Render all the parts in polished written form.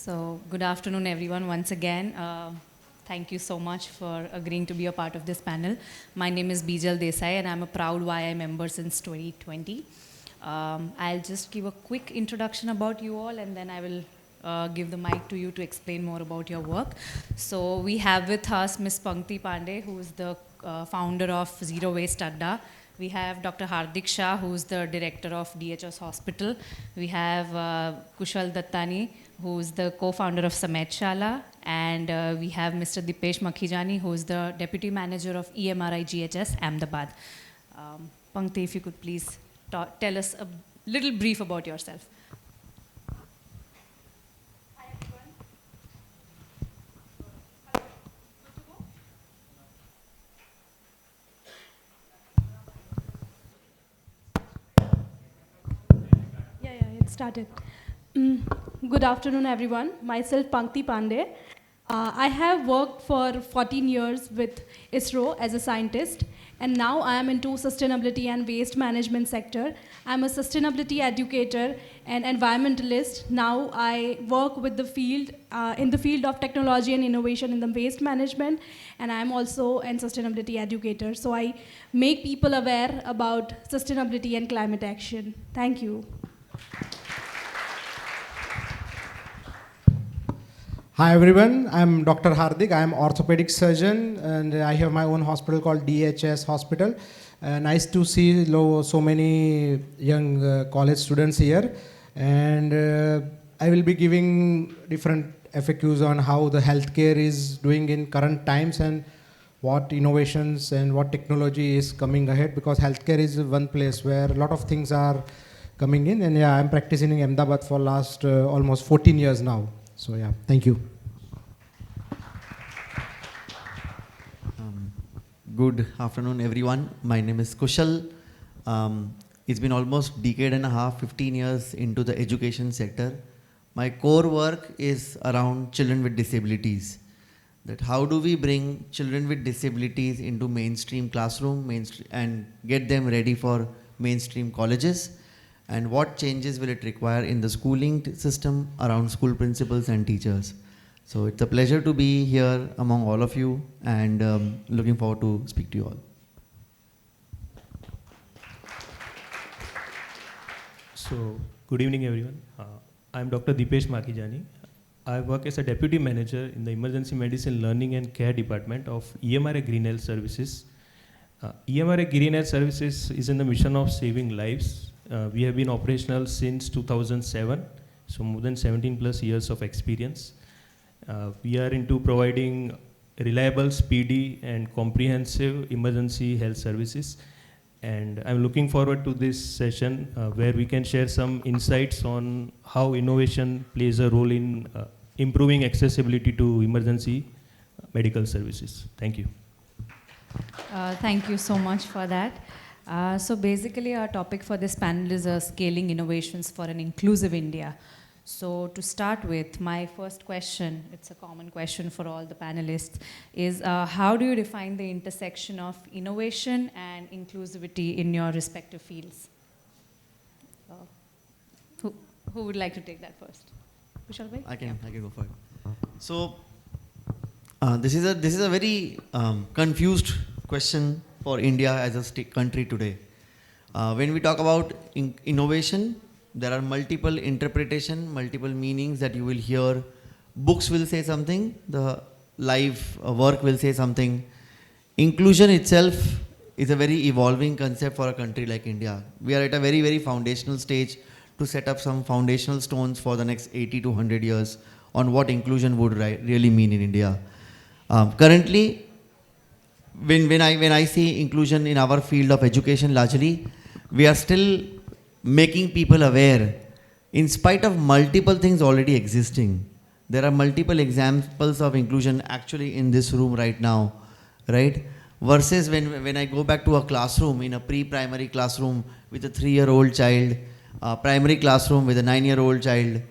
So, good afternoon, everyone, once again. Thank you so much for agreeing to be a part of this panel. My name is Bijal Desai, and I'm a proud YI member since 2020. I'll just give a quick introduction about you all, and then I will give the mic to you to explain more about your work. So, we have with us Ms. Pankti Pandey, who is the founder of Zero Waste Adda. We have Dr. Hardik Shah, who is the director of DHS Hospital. We have Kushal Dattani, who is the co-founder of Samet Shala. And we have Mr. Dipesh Makhijani, who is the deputy manager of EMRI GHS, Ahmedabad. Pankti, if you could please tell us a little brief about yourself. It started. Good afternoon, everyone. Myself, Pankti Pandey. I have worked for 14 years with ISRO as a scientist, and now I am into sustainability and waste management sector. I'm a sustainability educator and environmentalist. Now I work with the field, in the field of technology and innovation in the waste management, and I'm also a sustainability educator. So I make people aware about sustainability and climate action. Thank you. Hi everyone, I'm Dr. Hardik. I'm orthopedic surgeon and I have my own hospital called DHS Hospital. Nice to see so many young college students here, and I will be giving different FAQs on how the healthcare is doing in current times and what innovations and what technology is coming ahead, because healthcare is one place where a lot of things are coming in. And yeah, I'm practicing in Ahmedabad for last almost 14 years now. So yeah, thank you. Good afternoon, everyone. My name is Kushal. It's been almost decade and a half, 15 years into the education sector. My core work is around children with disabilities. That how do we bring children with disabilities into mainstream classroom and get them ready for mainstream colleges, and what changes will it require in the schooling system around school principals and teachers. So it's a pleasure to be here among all of you, and looking forward to speak to you all. So good evening everyone. I'm Dr. Dipesh Makhijani. I work as a deputy manager in the emergency medicine learning and care department of EMRI Green Health Services. EMRI Green Health Services is in the mission of saving lives. We have been operational since 2007, so more than 17 plus years of experience. We are into providing reliable, speedy and comprehensive emergency health services. And I'm looking forward to this session where we can share some insights on how innovation plays a role in improving accessibility to emergency medical services. Thank you. Thank you so much for that. So basically our topic for this panel is scaling innovations for an inclusive India. So to start with, my first question, it's a common question for all the panelists, is how do you define the intersection of innovation and inclusivity in your respective fields? Who would like to take that first? Kushal bhai? I can go for it. So this is a very confused question for India as a country today. When we talk about innovation, there are multiple interpretation, multiple meanings that you will hear. Books will say something, the live work will say something. Inclusion itself is a very evolving concept for a country like India. We are at a very, very foundational stage to set up some foundational stones for the next 80 to 100 years on what inclusion would really mean in India. Currently, when I see inclusion in our field of education largely, we are still making people aware in spite of multiple things already existing. There are multiple examples of inclusion actually in this room right now, right? Versus when I go back to a classroom, in a pre-primary classroom with a 3-year-old child, a primary classroom with a 9-year-old child,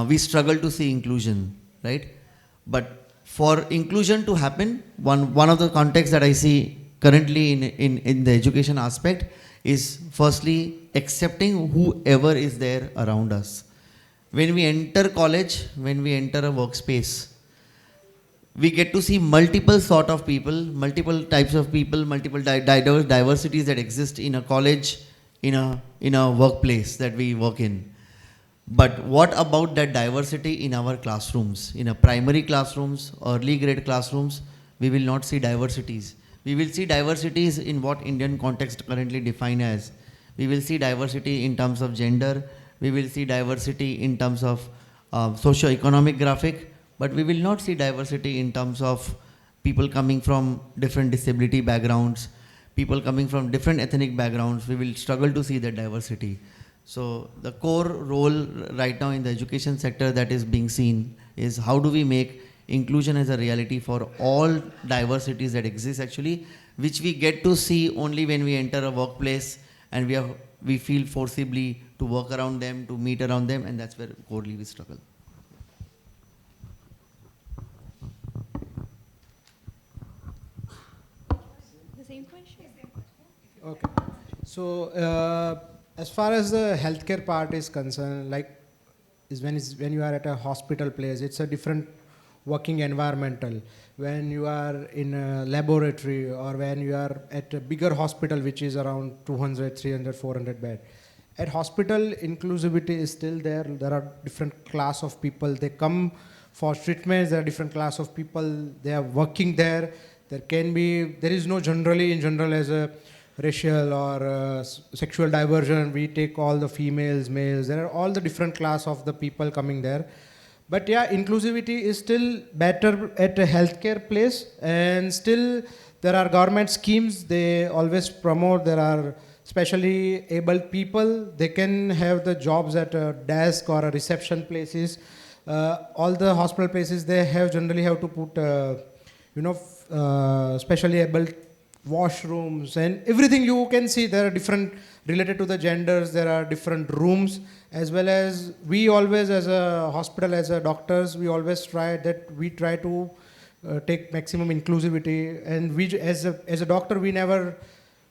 we struggle to see inclusion, right? But for inclusion to happen, one of the contexts that I see currently in the education aspect is firstly accepting whoever is there around us. when we enter college, when we enter a workspace, we get to see multiple sort of people, multiple types of people, multiple diversities that exist in a college, in a workplace that we work in. But what about that diversity in our classrooms? In a primary classrooms, early grade classrooms, we will not see diversities. We will see diversities in what Indian context currently define as. We will see diversity in terms of gender. We will see diversity in terms of socio-economic graphic. But we will not see diversity in terms of people coming from different disability backgrounds, people coming from different ethnic backgrounds. We will struggle to see that diversity. So the core role right now in the education sector that is being seen is how do we make inclusion as a reality for all diversities that exist actually, which we get to see only when we enter a workplace and we feel forcibly to work around them, to meet around them, and that's where corely we struggle. The same question? Okay. So as far as the healthcare part is concerned, like when you are at a hospital place, it's a different working environmental. When you are in a laboratory or when you are at a bigger hospital, which is around 200, 300, 400 bed. At hospital, inclusivity is still there. There are different class of people. They come for treatments. There are different class of people. They are working there. There is no generally in general as a racial or sexual diversion. We take all the females, males. There are all the different class of the people coming there. But yeah, inclusivity is still better at a healthcare place, and still there are government schemes. They always promote. There are specially abled people. They can have the jobs at a desk or a reception places. All the hospital places they generally have to put specially abled washrooms and everything. You can see there are different related to the genders. There are different rooms, as well as we always as a hospital, as a doctors, we always try to take maximum inclusivity, and we as a doctor we never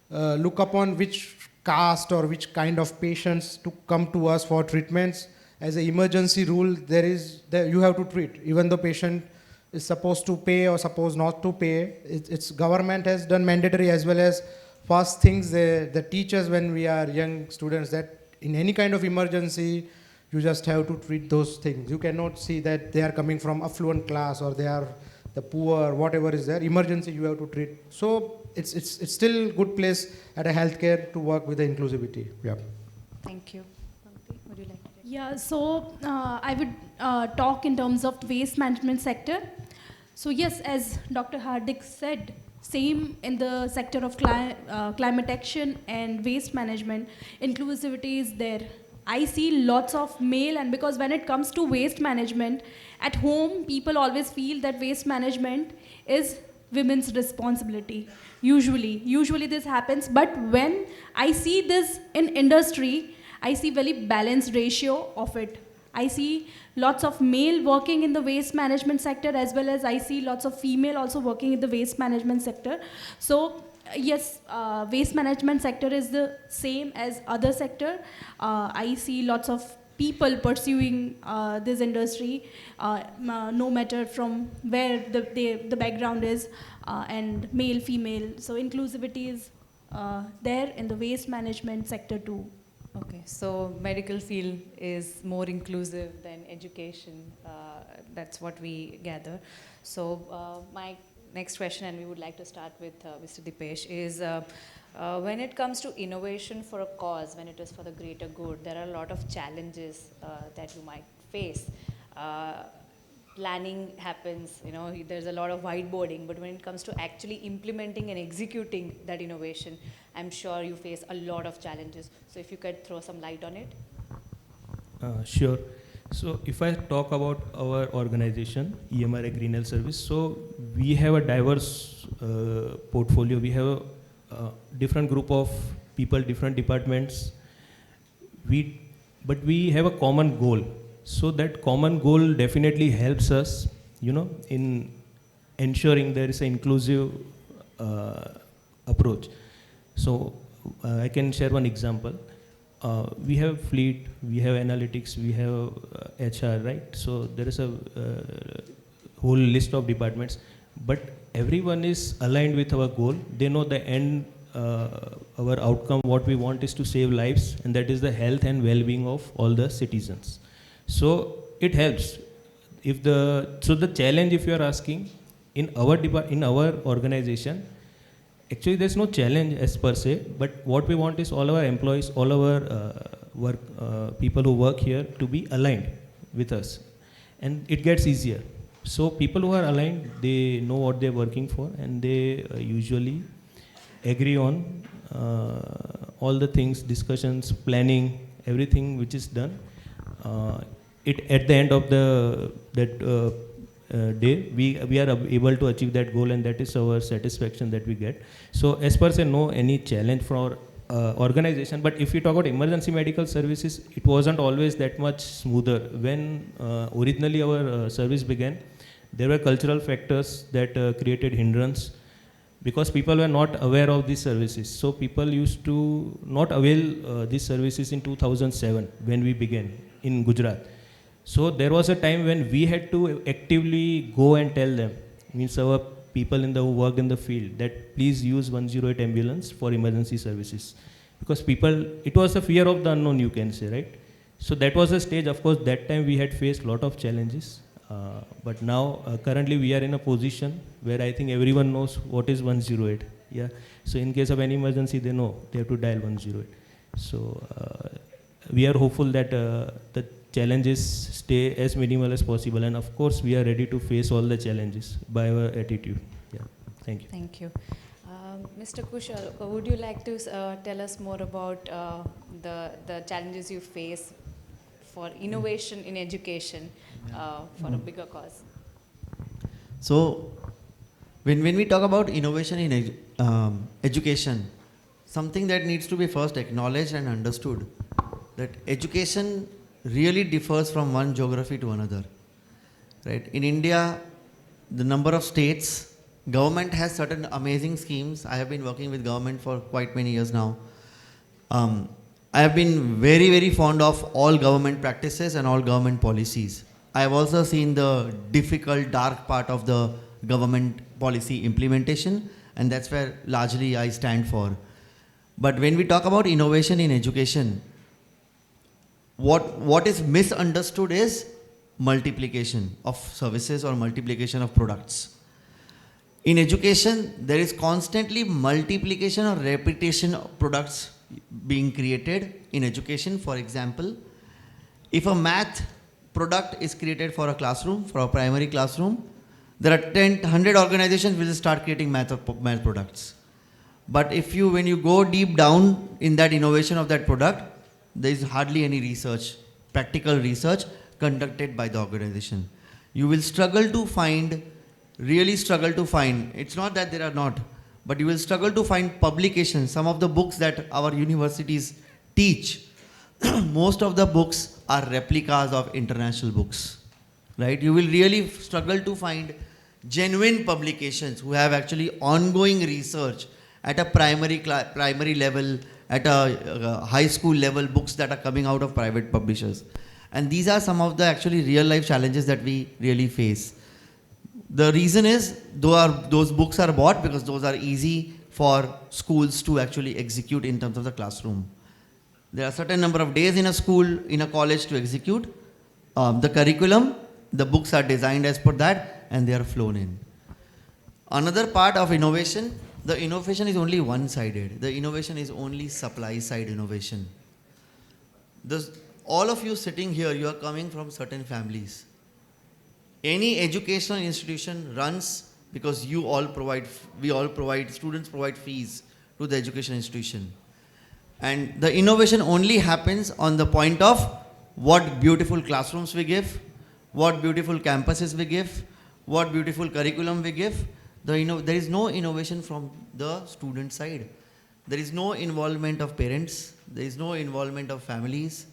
look upon which caste or which kind of patients to come to us for treatments. As an emergency rule, you have to treat even though patient is supposed to pay or supposed not to pay. It's government has done mandatory, as well as first things the teachers when we are young students, that in any kind of emergency you just have to treat those things. You cannot see that they are coming from affluent class or they are the poor, whatever is there. Emergency you have to treat. So it's still good place at a healthcare to work with the inclusivity. Yeah. Thank you. Pankti, would you like to? Yeah, so I would talk in terms of waste management sector. So yes, as Dr. Hardik said, same in the sector of climate action and waste management, inclusivity is there. I see lots of male, and because when it comes to waste management, at home people always feel that waste management is women's responsibility. Usually this happens, but when I see this in industry, I see very balanced ratio of it. I see lots of male working in the waste management sector, as well as I see lots of female also working in the waste management sector. So yes, waste management sector is the same as other sector. I see lots of people pursuing this industry, no matter from where the background is, and male, female. So inclusivity is there in the waste management sector too. Okay, so medical field is more inclusive than education. That's what we gather. So my next question, and we would like to start with Mr. Dipesh, is when it comes to innovation for a cause, when it is for the greater good, there are a lot of challenges that you might face. Planning happens, there's a lot of whiteboarding, but when it comes to actually implementing and executing that innovation, I'm sure you face a lot of challenges. So if you could throw some light on it. Sure. So if I talk about our organization, EMRA Green Health Service, so we have a diverse portfolio. We have a different group of people, different departments. But we have a common goal. So that common goal definitely helps us, in ensuring there is an inclusive approach. So I can share one example. we have fleet, we have analytics, we have HR, right? So there is a whole list of departments, but everyone is aligned with our goal. They know the end, our outcome, what we want is to save lives, and that is the health and well-being of all the citizens. So it helps. So the challenge, if you are asking, in our organization, actually there's no challenge as per se, but what we want is all our employees, all our people who work here to be aligned with us, and it gets easier. So people who are aligned, they know what they're working for, and they usually agree on all the things, discussions, planning, everything which is done. At the end of that day, we are able to achieve that goal, and that is our satisfaction that we get. So as per se, no any challenge for our organization. But if we talk about emergency medical services, it wasn't always that much smoother. When originally our service began, there were cultural factors that created hindrance, because people were not aware of these services. So people used to not avail these services in 2007 when we began in Gujarat. So there was a time when we had to actively go and tell them, means our people who work in the field, that please use 108 ambulance for emergency services. Because it was a fear of the unknown, you can say, right? So that was a stage. Of course, that time we had faced a lot of challenges. But now, currently we are in a position where I think everyone knows what is 108. Yeah. So in case of any emergency, they know they have to dial 108. So we are hopeful that the challenges stay as minimal as possible, and of course we are ready to face all the challenges by our attitude. Yeah. Thank you. Thank you. Mr. Kushal, would you like to tell us more about the challenges you face for innovation in education for a bigger cause? So, when we talk about innovation in education, something that needs to be first acknowledged and understood, that education really differs from one geography to another. Right? In India, the number of states, government has certain amazing schemes. I have been working with government for quite many years now. I have been very, very fond of all government practices and all government policies. I have also seen the difficult, dark part of the government policy implementation, and that's where largely I stand for. But when we talk about innovation in education, what is misunderstood is multiplication of services or multiplication of products. In education, there is constantly multiplication or repetition of products being created in education. For example, if a math product is created for a classroom, for a primary classroom, there are 100 organizations which will start creating math products. But when you go deep down in that innovation of that product, there is hardly any research, practical research conducted by the organization. You will really struggle to find, it's not that there are not, but you will struggle to find publications. Some of the books that our universities teach, most of the books are replicas of international books, right? You will really struggle to find genuine publications who have actually ongoing research at a primary level, at a high school level, books that are coming out of private publishers. And these are some of the actually real life challenges that we really face. The reason is those books are bought because those are easy for schools to actually execute in terms of the classroom. There are a certain number of days in a school, in a college to execute the curriculum. The books are designed as per that, and they are flown in. Another part of innovation, the innovation is only one-sided. The innovation is only supply-side innovation. All of you sitting here, you are coming from certain families. Any educational institution runs because students provide fees to the education institution. And the innovation only happens on the point of what beautiful classrooms we give, what beautiful campuses we give, what beautiful curriculum we give. There is no innovation from the student side. There is no involvement of parents. There is no involvement of families.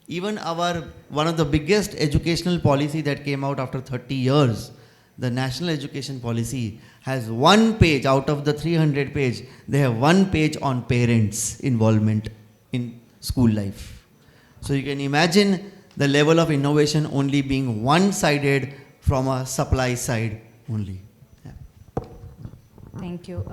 Even one of the biggest educational policy that came out after 30 years, the National Education Policy, has one page out of the 300 page. They have one page on parents' involvement in school life. So you can imagine the level of innovation only being one-sided from a supply side only. Yeah. Thank you.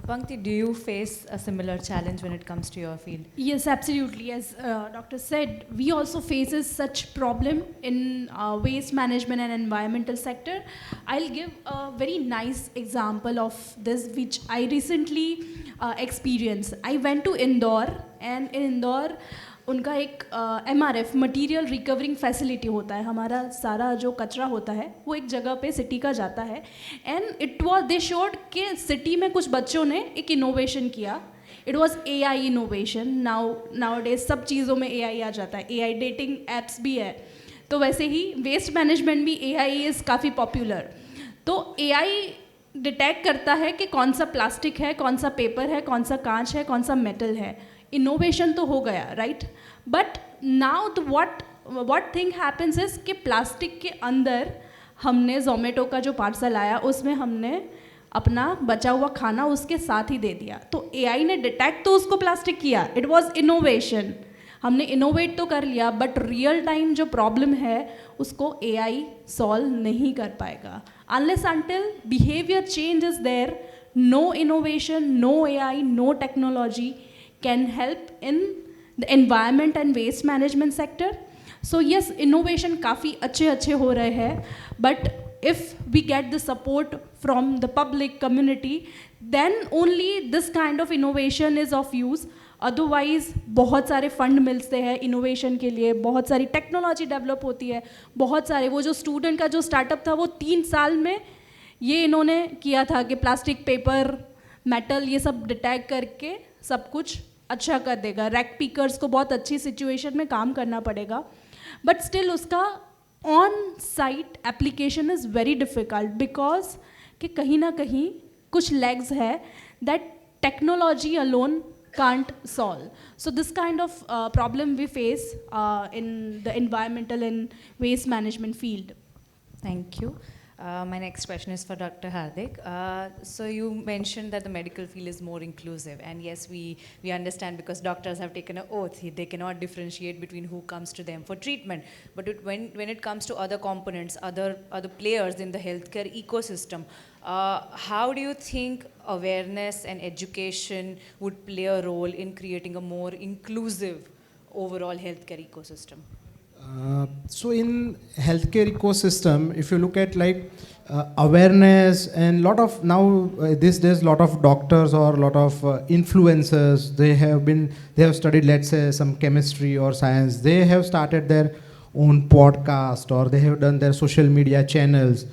Pankti, do you face a similar challenge when it comes to your field? Yes, absolutely. As doctor said, we also faces such problem in waste management and environmental sector. I'll give a very nice example of this, which I recently experienced. I went to Indore, and in Indore, उनका एक MRF material recovering facility होता है. हमारा सारा जो कचरा होता है वो एक जगह पे सिटी का जाता है. And it was they showed कि सिटी में कुछ बच्चों ने एक इनोवेशन किया. It was AI innovation. Now days सब चीज़ों में AI आ जाता है. AI डेटिंग एप्स भी है. तो वैसे ही वेस्ट मैनेजमेंट भी AI इज़ काफ़ी पॉपुलर. तो AI डिटेक्ट करता है कि कौन सा प्लास्टिक है, कौन सा पेपर है, कौन सा कांच है, कौन सा मेटल है. इनोवेशन तो हो गया, right. But now what thing happens is कि प्लास्टिक के अंदर हमने जोमेटो का जो पार्सल आया उसमें हमने अपना बचा हुआ खाना उसके साथ ही दे दिया. तो AI ने डिटेक्ट तो उसको प्लास्टिक किया. It was innovation. हमने इनोवेट तो कर लिया, बट रियल टाइम जो प्रॉब्लम है उसको AI सॉल्व नहीं कर पाएगा. Unless until behaviour change is there, no innovation, no AI, no technology can help in the environment and waste management sector. So yes, innovation काफ़ी अच्छे हो रहे हैं, but if we get the support from the public community, then only this kind of innovation is of use. Otherwise बहुत सारे fund मिलते हैं innovation के लिए, बहुत सारी टेक्नोलॉजी डेवलप होती है, बहुत सारे वो जो स्टूडेंट का जो स्टार्टअप था वो 3 साल में ये इन्होंने किया था कि प्लास्टिक, पेपर, मेटल ये सब डिटेक्ट करके सब कुछ अच्छा कर देगा. रैक पिकर्स को बहुत अच्छी सिचुएशन में काम करना पड़ेगा, बट स्टिल उसका on site application is very difficult because कि कहीं ना कहीं कुछ लेग्स है that technology alone can't solve. So this kind of problem we face in the environmental and waste management field. Thank you. My next question is for Dr. Hardik. So you mentioned that the medical field is more inclusive, and yes, we understand because doctors have taken an oath. They cannot differentiate between who comes to them for treatment. But when it comes to other components, other players in the healthcare ecosystem, how do you think awareness and education would play a role in creating a more inclusive overall healthcare ecosystem? So in healthcare ecosystem, if you look at like awareness and lot of now these days, lot of doctors or lot of influencers, they have studied, let's say, some chemistry or science. They have started their own podcast or they have done their social media channels.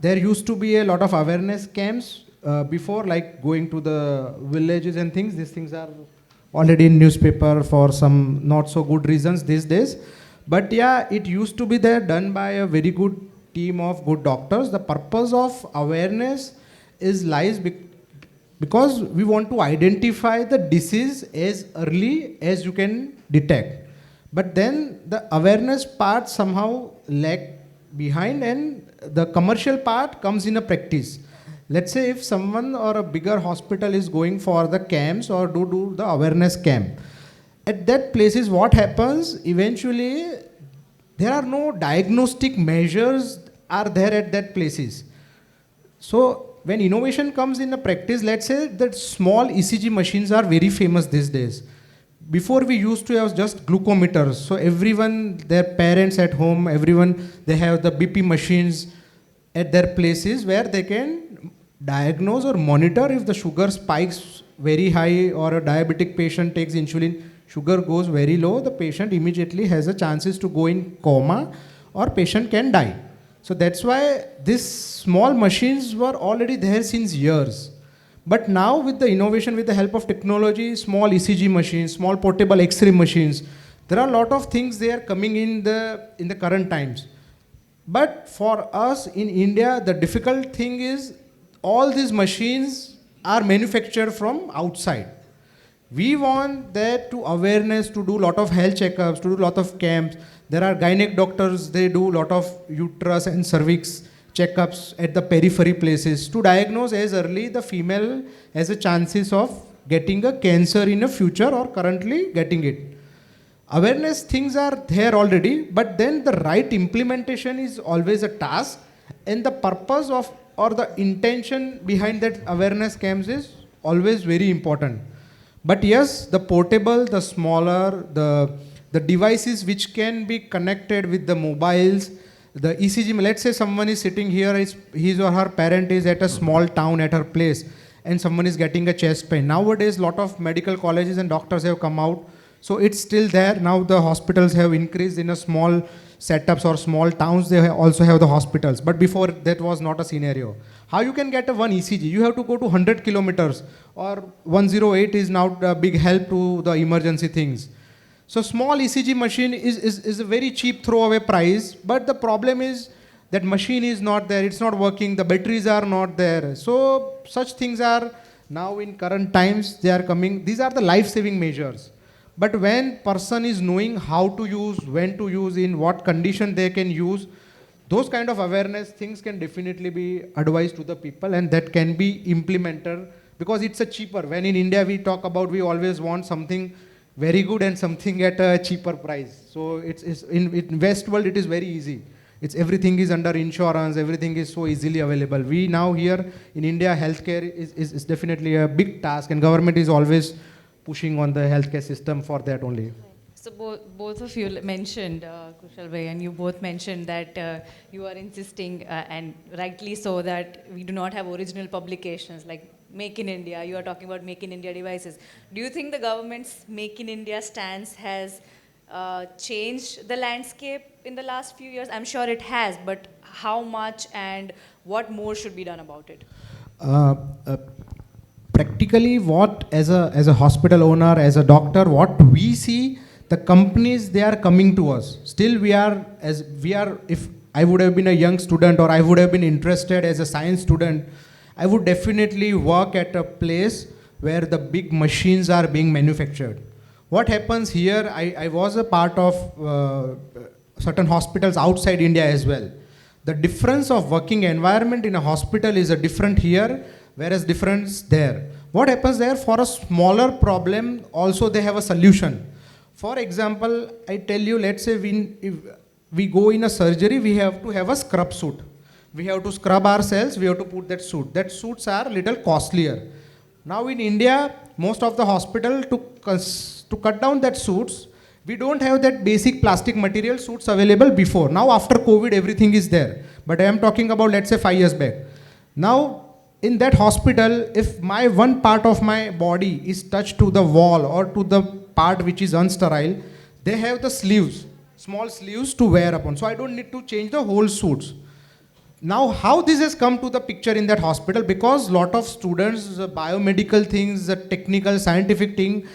There used to be a lot of awareness camps before, like going to the villages and things. These things are already in newspaper for some not so good reasons these days. But yeah, it used to be there, done by a very good team of good doctors. The purpose of awareness lies because we want to identify the disease as early as you can detect. But then the awareness part somehow lag behind, and the commercial part comes in a practice. Let's say if someone or a bigger hospital is going for the camps or do the awareness camp, at that places what happens eventually, there are no diagnostic measures are there at that places. So when innovation comes in the practice, let's say that small ECG machines are very famous these days. Before we used to have just glucometers. So everyone, their parents at home, everyone, they have the BP machines at their places where they can diagnose or monitor if the sugar spikes very high or a diabetic patient takes insulin, sugar goes very low, the patient immediately has a chances to go in coma or patient can die. So that's why these small machines were already there since years. But now with the innovation, with the help of technology, small ECG machines, small portable X-ray machines, there are a lot of things they are coming in the current times. But for us in India, the difficult thing is all these machines are manufactured from outside. We want that to awareness, to do a lot of health checkups, to do a lot of camps. There are gynec doctors, they do a lot of uterus and cervix checkups at the periphery places to diagnose as early the female has a chances of getting a cancer in the future or currently getting it. Awareness things are there already, but then the right implementation is always a task, and the purpose of or the intention behind that awareness camps is always very important. But yes, the portable, the smaller, the devices which can be connected with the mobiles, the ECG, let's say someone is sitting here, his or her parent is at a small town at her place, and someone is getting a chest pain. Nowadays, lot of medical colleges and doctors have come out, so it's still there. Now the hospitals have increased in a small setups or small towns, they also have the hospitals. But before that was not a scenario. How you can get a one ECG? You have to go to 100 kilometers, or 108 is now a big help to the emergency things. So small ECG machine is a very cheap throwaway price, but the problem is that machine is not there, it's not working, the batteries are not there. So such things are now in current times, they are coming. These are the life-saving measures. But when person is knowing how to use, when to use, in what condition they can use, those kind of awareness things can definitely be advised to the people, and that can be implemented because it's a cheaper. When in India we talk about, we always want something very good and something at a cheaper price. So it's in West world it is very easy. It's everything is under insurance, everything is so easily available. We now here in India, healthcare is definitely a big task, and government is always pushing on the healthcare system for that only. So both of you mentioned, Kushal Bhai, and you both mentioned that you are insisting, and rightly so, that we do not have original publications like Make in India. You are talking about Make in India devices. Do you think the government's Make in India stance has changed the landscape in the last few years? I'm sure it has, but how much and what more should be done about it? Practically, what as a hospital owner, as a doctor, what we see, the companies, they are coming to us. Still if I would have been a young student or I would have been interested as a science student, I would definitely work at a place where the big machines are being manufactured. What happens here, I was a part of certain hospitals outside India as well. The difference of working environment in a hospital is a different here, whereas difference there. What happens there, for a smaller problem, also they have a solution. For example, I tell you, let's say if we go in a surgery, we have to have a scrub suit. We have to scrub ourselves, we have to put that suit. That suits are little costlier. Now in India, most of the hospital, to cut down that suits, we don't have that basic plastic material suits available before. Now after COVID, everything is there. But I am talking about, let's say 5 years back. Now, in that hospital, if my one part of my body is touched to the wall or to the part which is unsterile, they have the sleeves, small sleeves to wear upon. So I don't need to change the whole suits. Now, how this has come to the picture in that hospital, because lot of students, biomedical things, technical, scientific thing,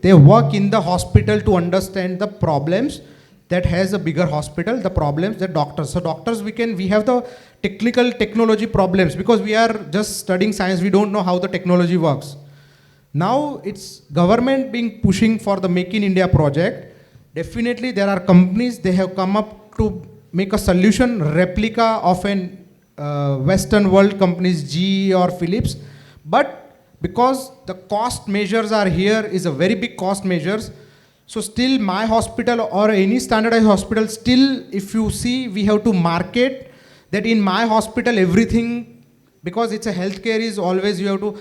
they work in the hospital to understand the problems that has a bigger hospital, the problems that doctors. So doctors, we have the technology problems because we are just studying science, we don't know how the technology works. Now it's government being pushing for the Make in India project. Definitely there are companies, they have come up to make a solution replica of an Western world companies, GE or Philips. But because the cost measures are here, is a very big cost measures. So still my hospital or any standardized hospital, still if you see, we have to market that in my hospital everything, because it's a healthcare is always you have to.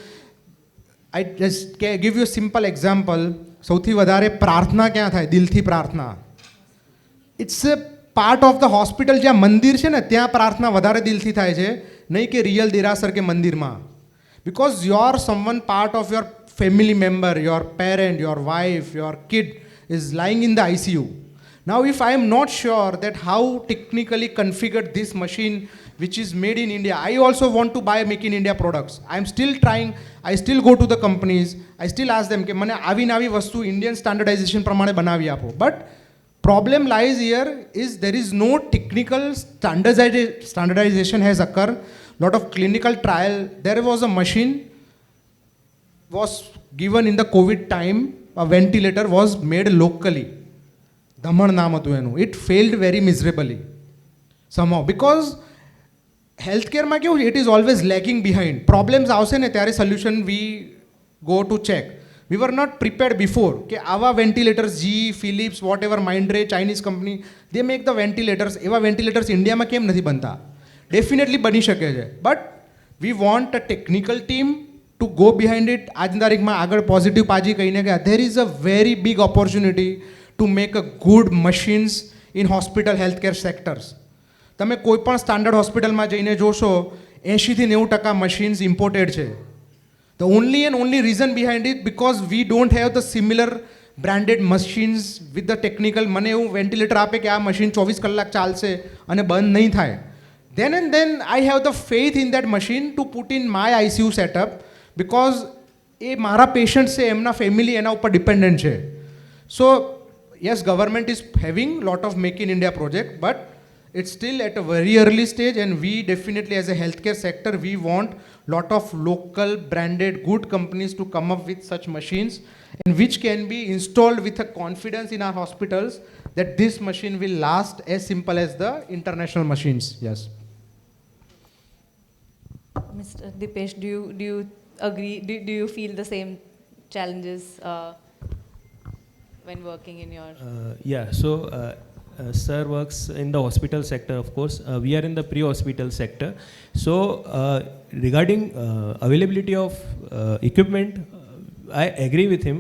I just give you a simple example. સૌથી વધારે પ્રાર્થના ક્યાં થાય? દિલથી પ્રાર્થના. It's a part of the hospital જ્યાં મંદિર છે ને ત્યાં પ્રાર્થના વધારે દિલથી થાય છે, નહીં કે રિયલ દેરાસર કે મંદિરમાં. Because you're someone part of your family member, your parent, your wife, your kid is lying in the ICU. Now if I am not sure that how technically configured this machine which is made in India, I also want to buy Make in India products. I am still trying, I still go to the companies, I still ask them કે મને આવી નવી વસ્તુ Indian standardization પ્રમાણે બનાવી આપો. But problem lies here is there is no technical standardization has occurred. Lot of clinical trial. There was a machine was given in the COVID time, a ventilator was made locally. Daman નામ હતું એનું. It failed very miserably somehow because healthcare માં કેવું, it is always lagging behind. Problems આવશે ને ત્યારે solution we go to check. We were not prepared before. કે આવા ventilators, GE, Philips, whatever, Mindray, Chinese company, they make the ventilators. એવા ventilators ઇન્ડિયામાં કેમ નથી બનતા? Definitely બની શકે છે. But we want a technical team to go behind it. આજની તારીખમાં આગળ પોઝિટિવ પાજી કહીને કે there is a very big opportunity to make a good machines in hospital healthcare sectors. તમે કોઈ પણ સ્ટાન્ડર્ડ હોસ્પિટલમાં જઈને જોશો 80 થી 90% machines imported છે. The only and only reason behind it because we don't have the similar branded machines with the technical. મને એવું વેન્ટિલેટર આપે કે આ મશીન 24 કલાક ચાલશે અને બંધ નહીં થાય. Then and then I have the faith in that machine to put in my ICU setup because એ મારા પેશન્ટ છે એમના ફેમિલી એના ઉપર ડિપેન્ડન્ટ છે. So yes, government is having lot of Make in India project, but it's still at a very early stage, and we definitely as a healthcare sector, we want lot of local branded good companies to come up with such machines and which can be installed with a confidence in our hospitals that this machine will last as simple as the international machines. Yes. Mr. Dipesh, do you agree? Do you feel the same challenges when working in your? Sir works in the hospital sector, of course. We are in the pre-hospital sector. So, regarding availability of equipment, I agree with him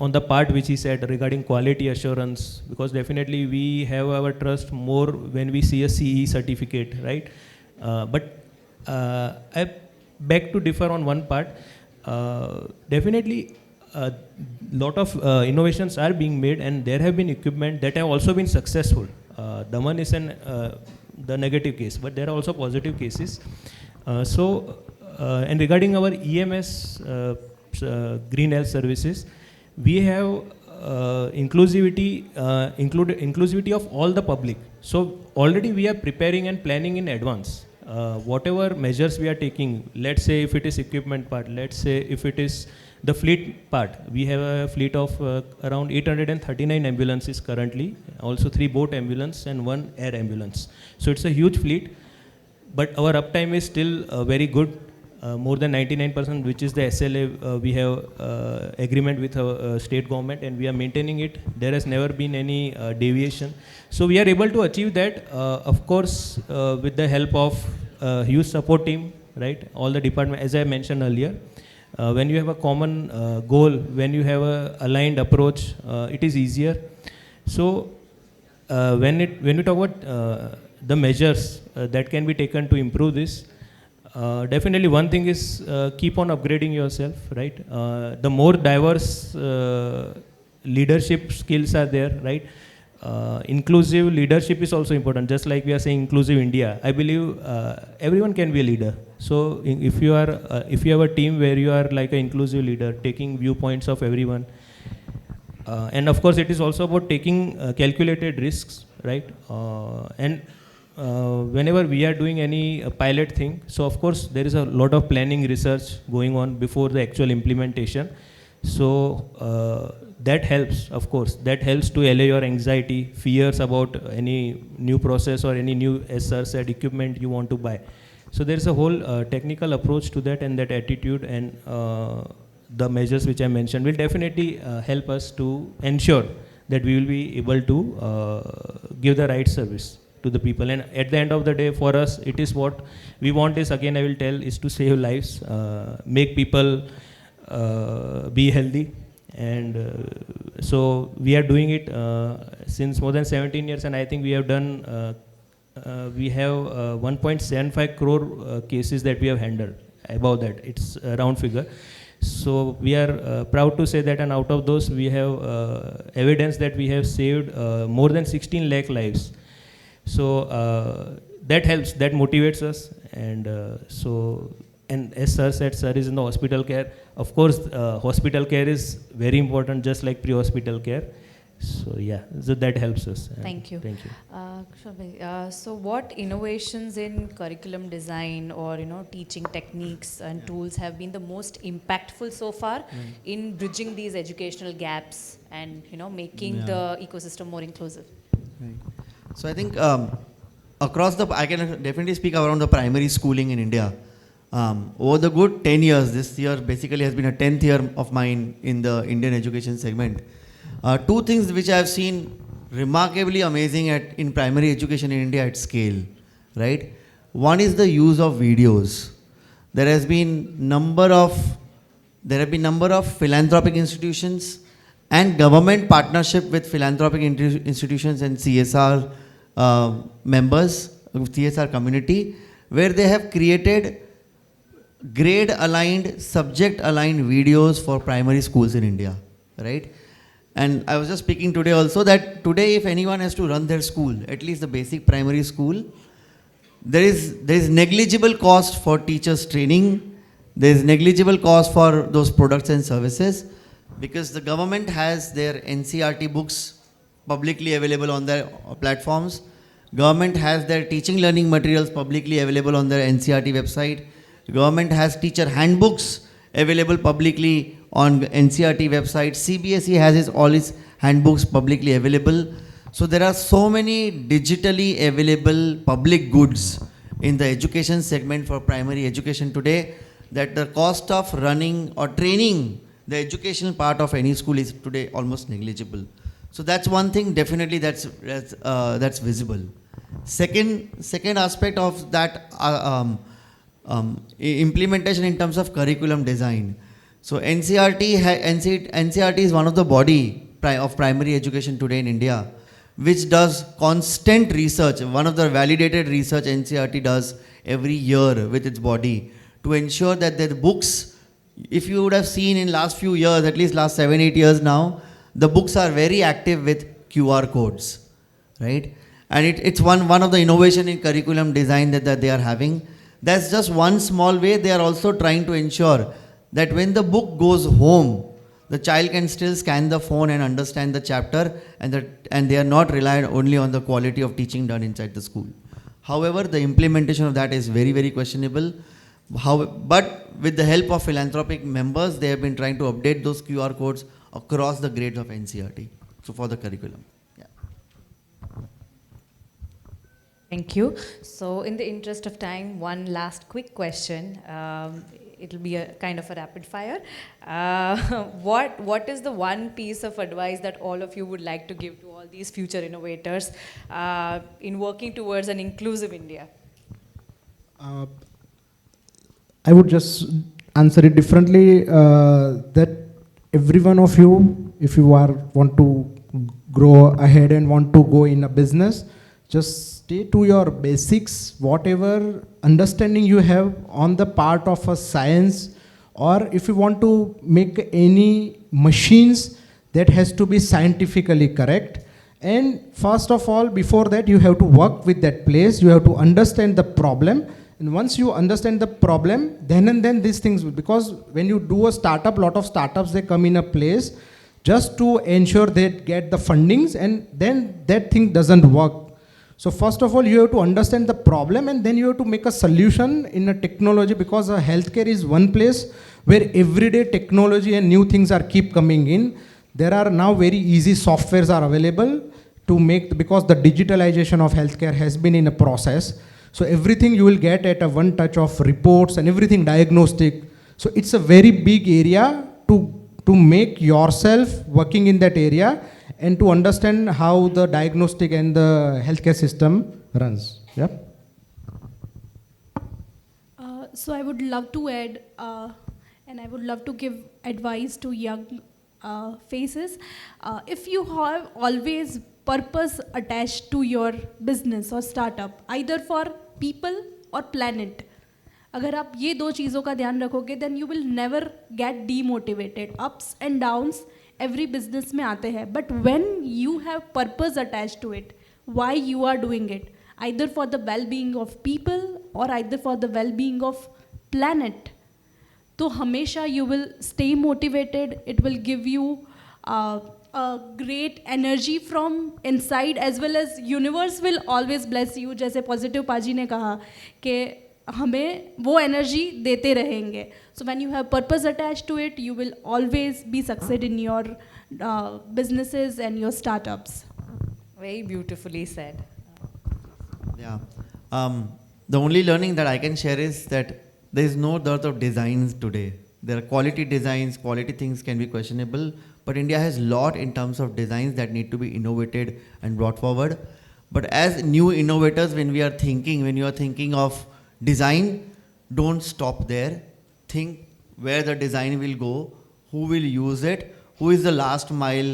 on the part which he said regarding quality assurance, because definitely we have our trust more when we see a CE certificate, right? But I beg to differ on one part. Definitely, a lot of innovations are being made, and there have been equipment that have also been successful. Daman is the negative case, but there are also positive cases. And regarding our EMS green health services, we have inclusivity of all the public. So already we are preparing and planning in advance. Whatever measures we are taking, let's say if it is equipment part, let's say if it is the fleet part, we have a fleet of around 839 ambulances currently, also 3 boat ambulance and 1 air ambulance. So it's a huge fleet, but our uptime is still very good, more than 99%, which is the SLA. We have agreement with our state government and we are maintaining it. There has never been any deviation. So we are able to achieve that, of course, with the help of huge support team, right? All the department, as I mentioned earlier. When you have a common goal, when you have a aligned approach, it is easier. So when we talk about the measures that can be taken to improve this, definitely one thing is keep on upgrading yourself, right? The more diverse leadership skills are there, right? Inclusive leadership is also important, just like we are saying inclusive India. I believe everyone can be a leader. So if you have a team where you are like an inclusive leader, taking viewpoints of everyone, and of course it is also about taking calculated risks, right? And whenever we are doing any pilot thing, so of course there is a lot of planning research going on before the actual implementation. So that helps, of course, that helps to allay your anxiety, fears about any new process or any new, as sir said, equipment you want to buy. So there is a whole technical approach to that, and that attitude and the measures which I mentioned will definitely help us to ensure that we will be able to give the right service to the people. And at the end of the day, for us, it is what we want is, again I will tell, is to save lives, make people be healthy. And so we are doing it since more than 17 years, and I think we have done, we have 1.75 crore cases that we have handled, above that, it's a round figure. So we are proud to say that, and out of those we have evidence that we have saved more than 16 lakh lives. So that helps, that motivates us, and and as sir said, sir is in the hospital care. Of course, hospital care is very important, just like pre-hospital care. So yeah, so that helps us. Thank you. Thank you. So what innovations in curriculum design or teaching techniques and tools have been the most impactful so far in bridging these educational gaps and making the ecosystem more inclusive? Right. So I think across I can definitely speak around the primary schooling in India. over the good 10 years, this year basically has been a 10th year of mine in the Indian education segment. Two things which I have seen remarkably amazing in primary education in India at scale, right? One is the use of videos. There have been number of philanthropic institutions and government partnership with philanthropic institutions and CSR members, CSR community, where they have created grade aligned, subject aligned videos for primary schools in India, right? And I was just speaking today also that today if anyone has to run their school, at least the basic primary school, there is negligible cost for teachers training, there is negligible cost for those products and services, because the government has their NCRT books publicly available on their platforms. Government has their teaching learning materials publicly available on their NCRT website. Government has teacher handbooks available publicly on NCRT website. CBSE has all its handbooks publicly available. So there are so many digitally available public goods in the education segment for primary education today that the cost of running or training the educational part of any school is today almost negligible. So that's one thing definitely that's visible. Second aspect of that implementation in terms of curriculum design. So NCRT is one of the body of primary education today in India, which does constant research. One of the validated research NCRT does every year with its body to ensure that the books, if you would have seen in last few years, at least last 7-8 years now, the books are very active with QR codes, right? And it's one of the innovation in curriculum design that they are having. That's just one small way. They are also trying to ensure that when the book goes home, the child can still scan the phone and understand the chapter, and they are not reliant only on the quality of teaching done inside the school. However, the implementation of that is very, very questionable. But with the help of philanthropic members, they have been trying to update those QR codes across the grades of NCRT, so for the curriculum. Yeah. Thank you. So in the interest of time, one last quick question. It'll be a kind of a rapid fire. What is the one piece of advice that all of you would like to give to all these future innovators in working towards an inclusive India? I would just answer it differently, that every one of you, if you want to grow ahead and want to go in a business, just stay to your basics, whatever understanding you have on the part of a science, or if you want to make any machines, that has to be scientifically correct. And first of all, before that, you have to work with that place, you have to understand the problem. And once you understand the problem, then and then these things will, because when you do a startup, lot of startups, they come in a place just to ensure they get the fundings, and then that thing doesn't work. So first of all, you have to understand the problem, and then you have to make a solution in a technology, because healthcare is one place where everyday technology and new things are keep coming in. There are now very easy softwares are available to make, because the digitalization of healthcare has been in a process. So everything you will get at a one touch of reports and everything diagnostic. So it's a very big area to make yourself working in that area and to understand how the diagnostic and the healthcare system runs. Yeah. So I would love to add, and I would love to give advice to young faces. If you have always purpose attached to your business or startup, either for people or planet, अगर आप ये दो चीज़ों का ध्यान रखोगे, then you will never get demotivated. Ups and downs every business में आते हैं, but when you have purpose attached to it, why you are doing it, either for the well-being of people or either for the well-being of planet, तो हमेशा you will stay motivated. It will give you a great energy from inside, as well as universe will always bless you. जैसे positive पाजी ने कहा कि हमें वो energy देते रहेंगे. So when you have purpose attached to it, you will always be succeed in your businesses and your startups. Very beautifully said. Yeah. The only learning that I can share is that there is no dearth of designs today. There are quality designs, quality things can be questionable, but India has lot in terms of designs that need to be innovated and brought forward. But as new innovators, when you are thinking of design, don't stop there. Think where the design will go, who will use it, who is the last mile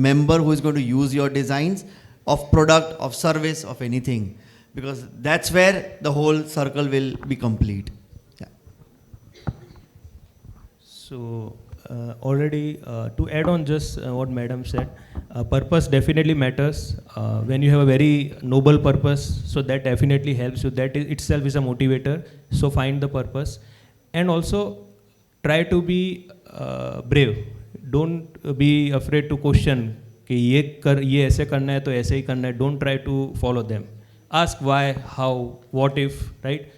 member who is going to use your designs of product, of service, of anything. Because that's where the whole circle will be complete. Yeah. So already to add on just what madam said, purpose definitely matters. When you have a very noble purpose, so that definitely helps you. That itself is a motivator. So find the purpose, and also try to be brave. Don't be afraid to question कि ये ऐसे करना है तो ऐसे ही करना है. Don't try to follow them. Ask why, how, what if, right?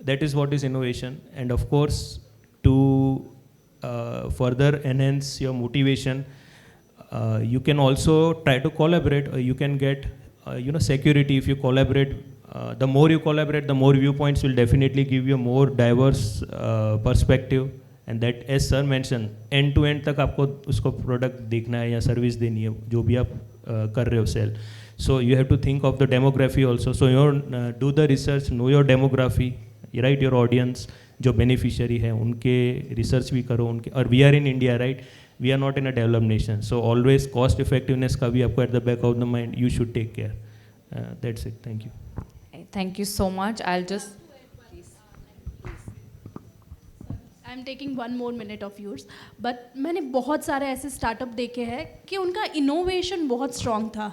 That is what is innovation. And of course, to further enhance your motivation, you can also try to collaborate. You can get security if you collaborate. The more you collaborate, the more viewpoints will definitely give you a more diverse perspective. And that, as sir mentioned, end to end तक आपको उसको product देखना है या service देनी है जो भी आप कर रहे हो sell. So you have to think of the demography also. So do the research, know your demography, right? Your audience, जो beneficiary है उनके research भी करो उनके. और we are in India, right? We are not in a developed nation. So always cost effectiveness का भी आपको at the back of the mind you should take care. That's it. Thank you. Thank you so much. I'll just. I am taking 1 more minute of yours. But मैंने बहुत सारे ऐसे startup देखे हैं कि उनका इनोवेशन बहुत स्ट्रॉन्ग था,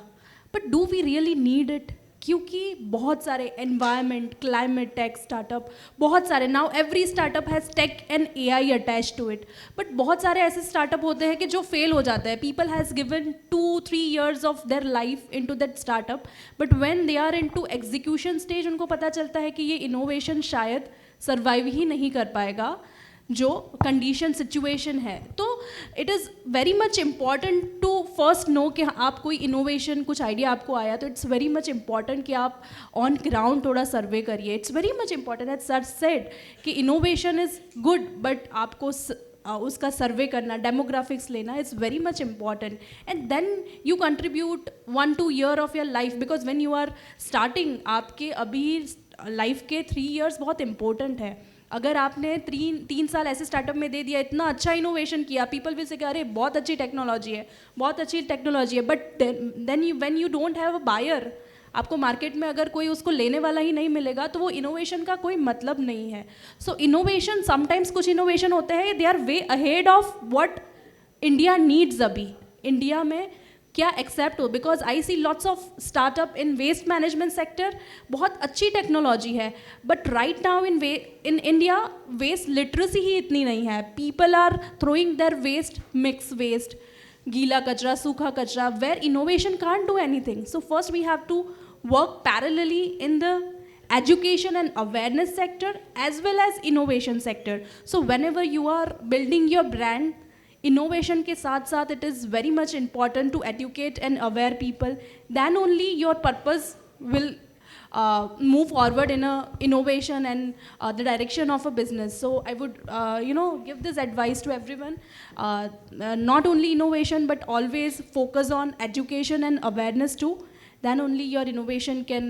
but do we really need it? क्योंकि बहुत सारे एनवायरनमेंट, क्लाइमेट टेक स्टार्टअप, बहुत सारे, now every startup has tech and AI attach to it, but बहुत सारे ऐसे स्टार्टअप होते हैं कि जो फेल हो जाता है. People has given 2-3 years of their life in to that startup, but when they are in to execution stage उनको पता चलता है कि ये इनोवेशन शायद सर्वाइव ही नहीं कर पाएगा जो कंडीशन सिचुएशन है. तो it is very much important to first know कि आप कोई इनोवेशन, कुछ आइडिया आपको आया तो इट्स वेरी मच इम्पॉर्टेंट कि आप ऑन ग्राउंड थोड़ा सर्वे करिए. It's very much important as sir said कि इनोवेशन इज़ गुड, बट आपको उसका सर्वे करना, डेमोग्राफिक्स लेना is very much important. And then you contribute 1-2 year of your life, because when you are starting, आपके अभी life के 3 years बहुत important है. अगर आपने 3 साल ऐसे स्टार्टअप में दे दिया, इतना अच्छा इनोवेशन किया, पीपल विल से कि अरे बहुत अच्छी टेक्नोलॉजी है, बहुत अच्छी टेक्नोलॉजी है, but then when you don't have a buyer, आपको मार्केट में अगर कोई उसको लेने वाला ही नहीं मिलेगा तो वो इनोवेशन का कोई मतलब नहीं है. सो इनोवेशन, समटाइम्स कुछ इनोवेशन होते हैं they are way ahead of what India needs. अभी इंडिया में क्या एक्सेप्ट हो, because I see lots of startup in waste management sector, बहुत अच्छी टेक्नोलॉजी है, but right now in India waste literacy ही इतनी नहीं है. People are throwing their waste, mix waste, गीला कचरा, सूखा कचरा, where innovation can't do anything. So first we have to work parallelly in the education and awareness sector as well as innovation sector. So whenever you are building your brand, innovation के साथ साथ it is very much important to educate and aware people. Then only your purpose will move forward in a innovation and the direction of a business. So I would give this advice to everyone, not only innovation but always focus on education and awareness too. Then only your innovation can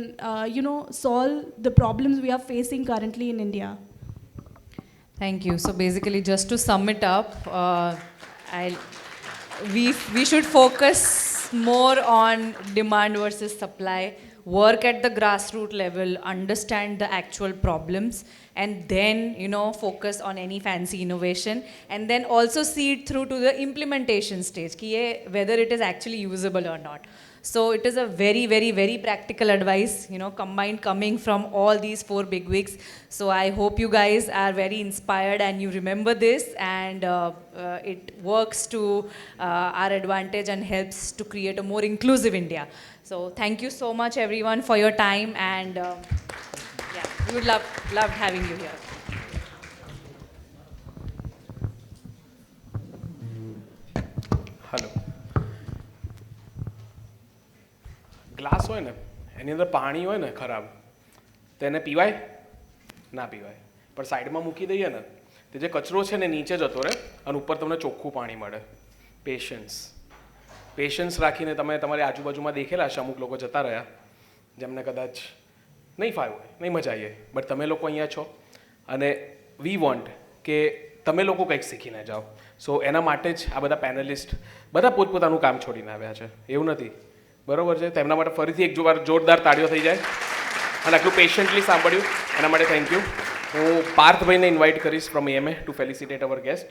solve the problems we are facing currently in India. Thank you. So basically, just to sum it up, we should focus more on demand versus supply, work at the grassroots level, understand the actual problems, and then focus on any fancy innovation, and then also see it through to the implementation stage, whether it is actually usable or not. So it is a very, very, very practical advice, combined coming from all these 4 bigwigs. So I hope you guys are very inspired and you remember this, and it works to our advantage and helps to create a more inclusive India. So thank you so much everyone for your time, and we would loved having you here. Hello, glass હોય ને એની અંદર પાણી હોય ને ખરાબ, તો એને પીવાય? ના પીવાય. પણ સાઈડમાં મૂકી દઈએ ને તે જે કચરો છે ને નીચે જતો રહે અને ઉપર તમને ચોખ્ખું પાણી મળે. પેશન્સ રાખીને તમે તમારી આજુબાજુમાં દેખેલા હશે અમુક લોકો જતા રહ્યા જેમને કદાચ નહીં ફાવ્યું હોય, નહીં મજા આવી, બટ તમે લોકો અહીંયા છો અને વી વોન્ટ કે તમે લોકો કંઈક શીખીને જાઓ. સો એના માટે જ આ બધા પેનલિસ્ટ બધા પોતપોતાનું કામ છોડીને આવ્યા છે, એવું નથી, બરાબર છે? તેમના માટે ફરીથી એક વાર જોરદાર તાળીઓ થઈ જાય અને આટલું પેશન્ટલી સાંભળ્યું એના માટે થેન્ક યુ. હું પાર્થભાઈને ઇન્વાઇટ કરીશ from EMA to felicitate our guest.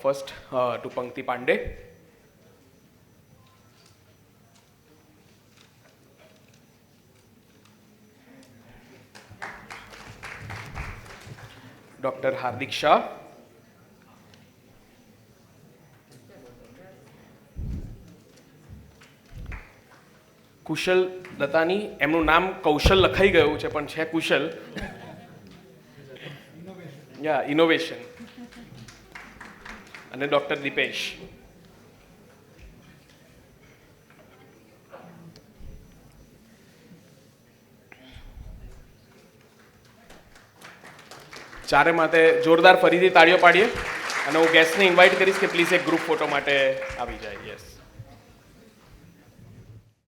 First to Pankti Pandey. Doctor Hardik Shah. Kushal Dattani, એમનું નામ કૌશલ લખાઈ ગયું છે પણ છે કુશલ. યા ઇનોવેશન. અને ડૉક્ટર દીપેશ. ચારે માટે જોરદાર ફરીથી તાળીઓ પાડીએ અને હું ગેસ્ટને ઇન્વાઇટ કરીશ કે પ્લીઝ એક ગ્રુપ ફોટો માટે આવી જાય. યસ.